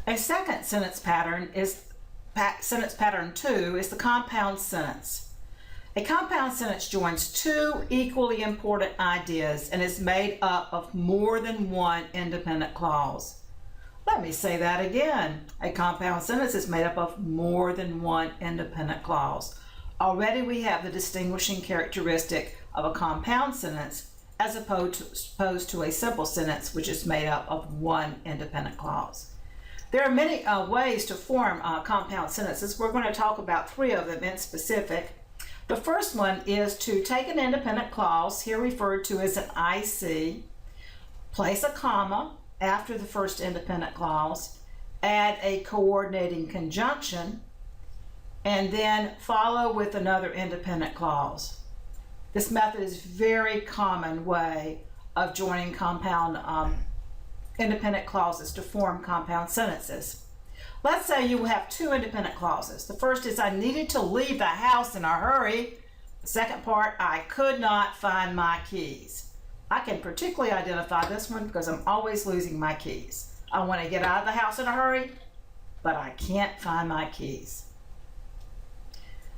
A second sentence pattern sentence pattern 2 is the compound sentence. A compound sentence joins two equally important ideas and is made up of more than one independent clause. Let me say that again. A compound sentence is made up of more than one independent clause. Already we have the distinguishing characteristic of a compound sentence as opposed to a simple sentence which is made up of one independent clause. There are many ways to form compound sentences. We're going to talk about three of them in specific. The first one is to take an independent clause, here referred to as an IC, place a comma after the first independent clause, add a coordinating conjunction, and then follow with another independent clause. This method is a very common way of joining compound independent clauses to form compound sentences. Let's say you have two independent clauses. The first is I needed to leave the house in a hurry. The second part, I could not find my keys. I can particularly identify this one because I'm always losing my keys. I want to get out of the house in a hurry, but I can't find my keys.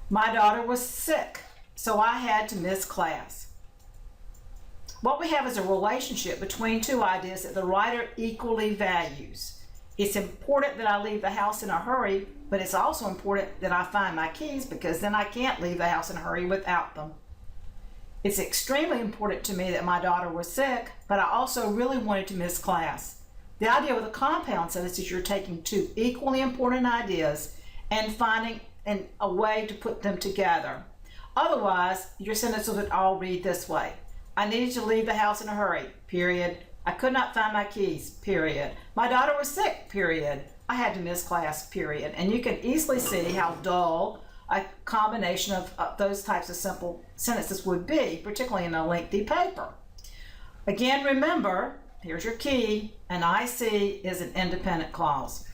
My daughter was sick, so I had to miss class. What we have is a relationship between two ideas that the writer equally values. It's important that I leave the house in a hurry, but it's also important that I find my keys because then I can't leave the house in a hurry without them. It's extremely important to me that my daughter was sick, but I also really wanted to miss class. The idea with a compound sentence is you're taking two equally important ideas and finding a way to put them together. Otherwise, your sentences would all read this way. I needed to leave the house in a hurry, period. I could not find my keys, period. My daughter was sick, period. I had to miss class, period. And you can easily see how dull a combination of those types of simple sentences would be, particularly in a lengthy paper. Again, remember, here's your key, an IC is an independent clause.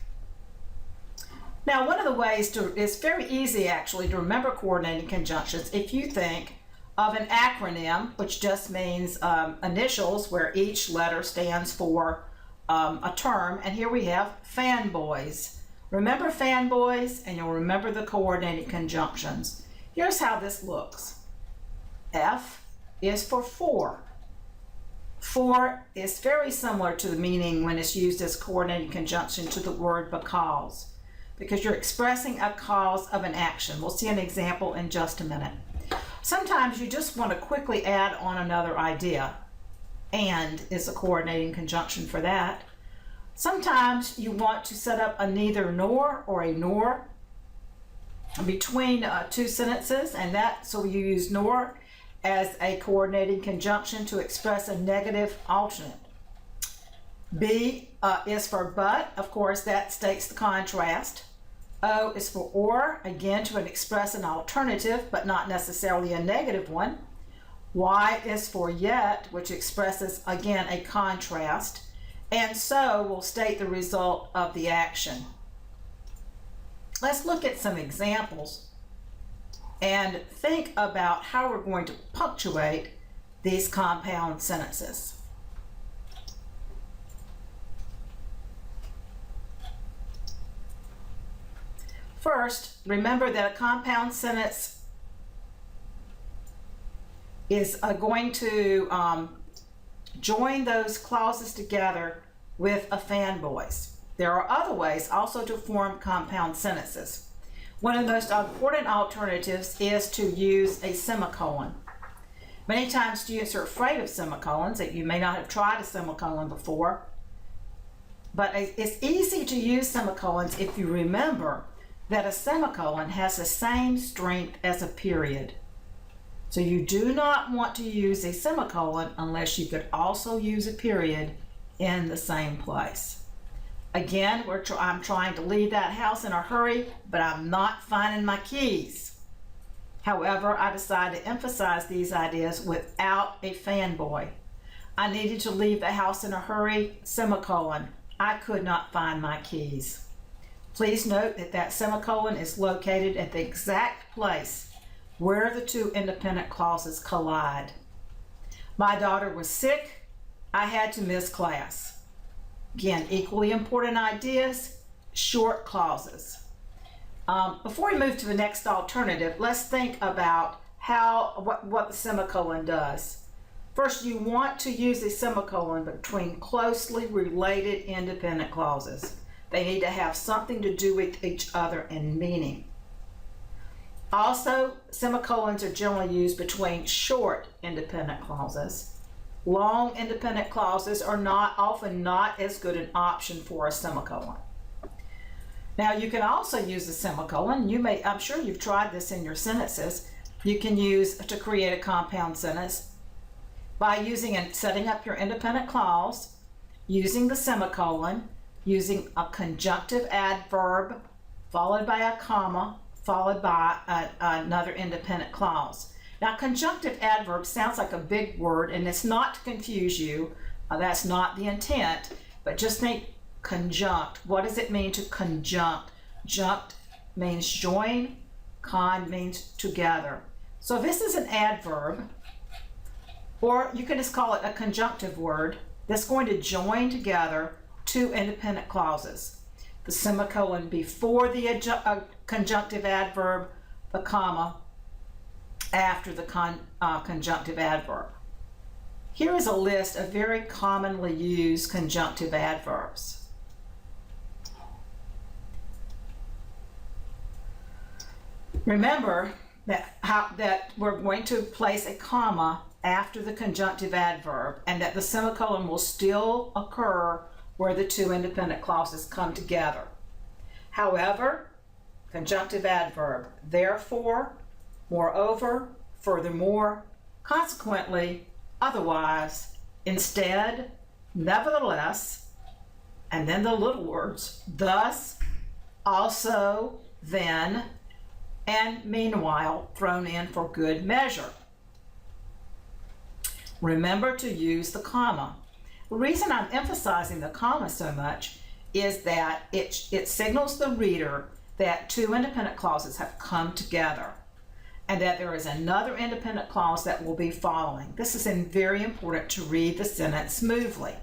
Now, one of the ways it's very easy actually to remember coordinating conjunctions if you think of an acronym, which just means initials where each letter stands for a term. And here we have fanboys. Remember fanboys, and you'll remember the coordinating conjunctions. Here's how this looks. F is for for. For is very similar to the meaning when it's used as coordinating conjunction to the word because you're expressing a cause of an action. We'll see an example in just a minute. Sometimes you just want to quickly add on another idea. And is a coordinating conjunction for that. Sometimes you want to set up a neither nor or a nor between two sentences, and so you use nor as a coordinating conjunction to express a negative alternate. B is for but, of course that states the contrast. O is for or, again to express an alternative but not necessarily a negative one. Y is for yet, which expresses again a contrast. And so will state the result of the action. Let's look at some examples and think about how we're going to punctuate these compound sentences. First, remember that a compound sentence is going to join those clauses together with a fanboys. There are other ways also to form compound sentences. One of the most important alternatives is to use a semicolon. Many times students are afraid of semicolons, that you may not have tried a semicolon before, but it's easy to use semicolons if you remember that a semicolon has the same strength as a period. So you do not want to use a semicolon unless you could also use a period in the same place. Again, I'm trying to leave that house in a hurry, but I'm not finding my keys. However, I decided to emphasize these ideas without a fanboy. I needed to leave the house in a hurry, semicolon. I could not find my keys. Please note that that semicolon is located at the exact place where the two independent clauses collide. My daughter was sick. I had to miss class. Again, equally important ideas, short clauses. Before we move to the next alternative, let's think about what the semicolon does. First, you want to use a semicolon between closely related independent clauses. They need to have something to do with each other in meaning. Also, semicolons are generally used between short independent clauses. Long independent clauses are often not as good an option for a semicolon. Now, you can also use a semicolon. I'm sure you've tried this in your sentences. You can use to create a compound sentence by using and setting up your independent clause, using the semicolon, using a conjunctive adverb, followed by a comma, followed by another independent clause. Now, conjunctive adverb sounds like a big word, and it's not to confuse you. That's not the intent, but just think conjunct. What does it mean to conjunct? Junct means join, con means together. So this is an adverb, or you can just call it a conjunctive word that's going to join together two independent clauses. The semicolon before the conjunctive adverb, the comma after the conjunctive adverb. Here is a list of very commonly used conjunctive adverbs. Remember that we're going to place a comma after the conjunctive adverb, and that the semicolon will still occur where the two independent clauses come together. However, conjunctive adverb, therefore, moreover, furthermore, consequently, otherwise, instead, nevertheless, and then the little words, thus, also, then, and meanwhile thrown in for good measure. Remember to use the comma. The reason I'm emphasizing the comma so much is that it signals the reader that two independent clauses have come together and that there is another independent clause that will be following. This is very important to read the sentence smoothly.